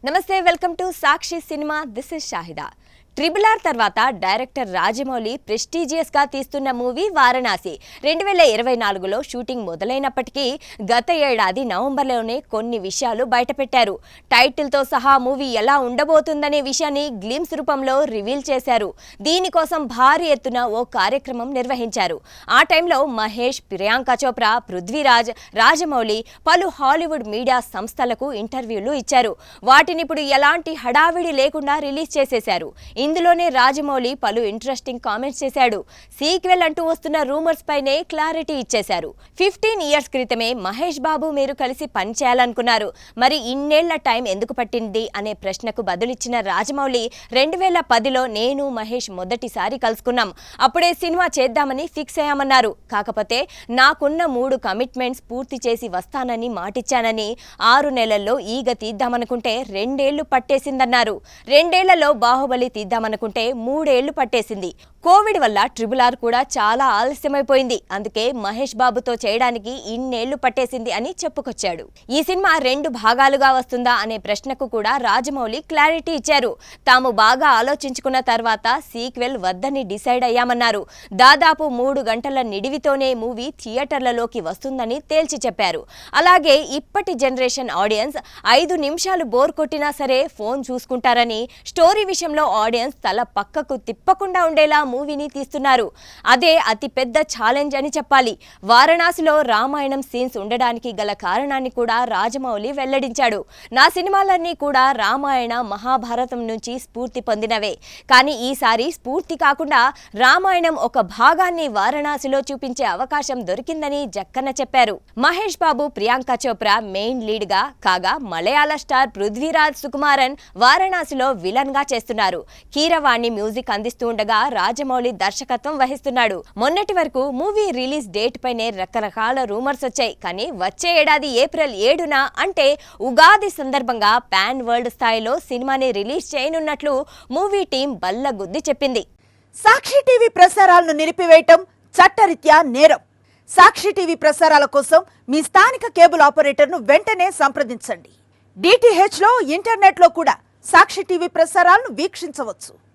నమస్తే, welcome to Sakshi cinema. This is Shahida. RRR తర్వాత director Rajamouli prestigious గా తీస్తున్న మూవీ వారణాసి 2024లో షూటింగ్ మొదలైనప్పటికీ గత ఏడాది నవంబర్లోనే కొన్ని విషయాలు బయటపెట్టారు. టైటిల్ తో సహా మూవీ ఎలా ఉండబోతుందనే విషయాన్ని గ్లిమ్స్ రూపంలో రివీల్ చేశారు. దీనికోసం భారీ ఎత్తున ఓ కార్యక్రమం నిర్వహించారు. ఆ టైంలో మహేష్, ప్రియాంక చోప్రా, పృథ్వీరాజ్, రాజమౌళి పలు హాలీవుడ్ మీడియా సంస్థలకు ఇంటర్వ్యూలు ఇచ్చారు. వాటిని ఇప్పుడు ఎలాంటి హడావిడి లేకుండా రిలీజ్ చేసేశారు. ఇందులోనే రాజమౌళి పలు ఇంట్రెస్టింగ్ కామెంట్స్ చేశాడు. సీక్వెల్ అంటూ వస్తున్న రూమర్స్ పైనే క్లారిటీ ఇచ్చేశారు. 15 ఇయర్స్ క్రితమే మహేష్ బాబు మీరు కలిసి పనిచేయాలనుకున్నారు, మరి ఇన్నేళ్ల టైం ఎందుకు పట్టింది అనే ప్రశ్నకు బదులిచ్చిన రాజమౌళి 2010లో నేను మహేష్ మొదటిసారి కలుసుకున్నాం, అప్పుడే సినిమా చేద్దామని ఫిక్స్ అయ్యామన్నారు. కాకపోతే నాకున్న 3 కమిట్మెంట్స్ పూర్తి చేసి వస్తానని మాటిచ్చానని 6 నెలల్లో ఈగ తీద్దామనుకుంటే 2 ఏళ్లు పట్టేసిందన్నారు. 2 ఏళ్లలో బాహుబలి తీద్దామనుకుంటే 3 ఏళ్లు పట్టేసింది. కోవిడ్ వల్ల RRR కూడా చాలా ఆలస్యమైపోయింది, అందుకే మహేష్ బాబుతో చేయడానికి ఇన్నేళ్లు పట్టేసింది అని చెప్పుకొచ్చాడు. ఈ సినిమా 2 భాగాలుగా వస్తుందా అనే ప్రశ్నకు కూడా రాజమౌళి క్లారిటీ ఇచ్చారు. తాము బాగా ఆలోచించుకున్న తర్వాత సీక్వెల్ వద్దని డిసైడ్ అయ్యామన్నారు. దాదాపు 3 గంటల నిడివితోనే మూవీ థియేటర్లలోకి వస్తుందని తేల్చి చెప్పారు. అలాగే ఇప్పటి జనరేషన్ ఆడియన్స్ 5 నిమిషాలు బోర్ కొట్టినా సరే ఫోన్ చూసుకుంటారని, స్టోరీ విషయంలో ఆడియన్స్ తల పక్కకు తిప్పకుండా ఉండేలా మూవీని తీస్తున్నారు. అదే అతి పెద్ద ఛాలెంజ్ అని చెప్పాలి. వారణాసిలో రామాయణం సీన్స్ ఉండడానికి గల కారణాన్ని కూడా రాజమౌళి వెల్లడించాడు. నా సినిమాలన్నీ కూడా రామాయణ, మహాభారతం నుంచి స్ఫూర్తి పొందినవే, కానీ ఈసారి స్ఫూర్తి కాకుండా రామాయణం ఒక భాగాన్ని వారణాసిలో చూపించే అవకాశం దొరికిందని జక్కన్న చెప్పారు. మహేష్ బాబు, ప్రియాంక చోప్రా మెయిన్ లీడ్ గా కాగా మలయాళ స్టార్ పృథ్వీరాజ్ సుకుమారన్ వారణాసిలో విలన్ గా చేస్తున్నారు. కీరవాణి మ్యూజిక్ అందిస్తూ ఉండగా రాజమౌళి దర్శకత్వం వహిస్తున్నాడు. మొన్నటి వరకు మూవీ రిలీజ్ డేట్ పైనే రకరకాల రూమర్స్ వచ్చాయి, కానీ వచ్చే ఏడాది ఏప్రిల్ 7న అంటే ఉగాది సందర్భంగా పాన్ వరల్డ్ స్థాయిలో సినిమాని రిలీజ్ చేయనున్నట్లు మూవీ టీం బల్లగుద్ది చెప్పింది. సాక్షి టీవీ ప్రసారాలను నిలిపివేయటం చట్టరీత్యా నేరం. సాక్షి టీవీ ప్రసారాల కోసం మీ స్థానిక కేబుల్ ఆపరేటర్ను వెంటనే సంప్రదించండి. DTH లో, ఇంటర్నెట్ లో కూడా సాక్షి టీవీ ప్రసారాలను వీక్షించవచ్చు.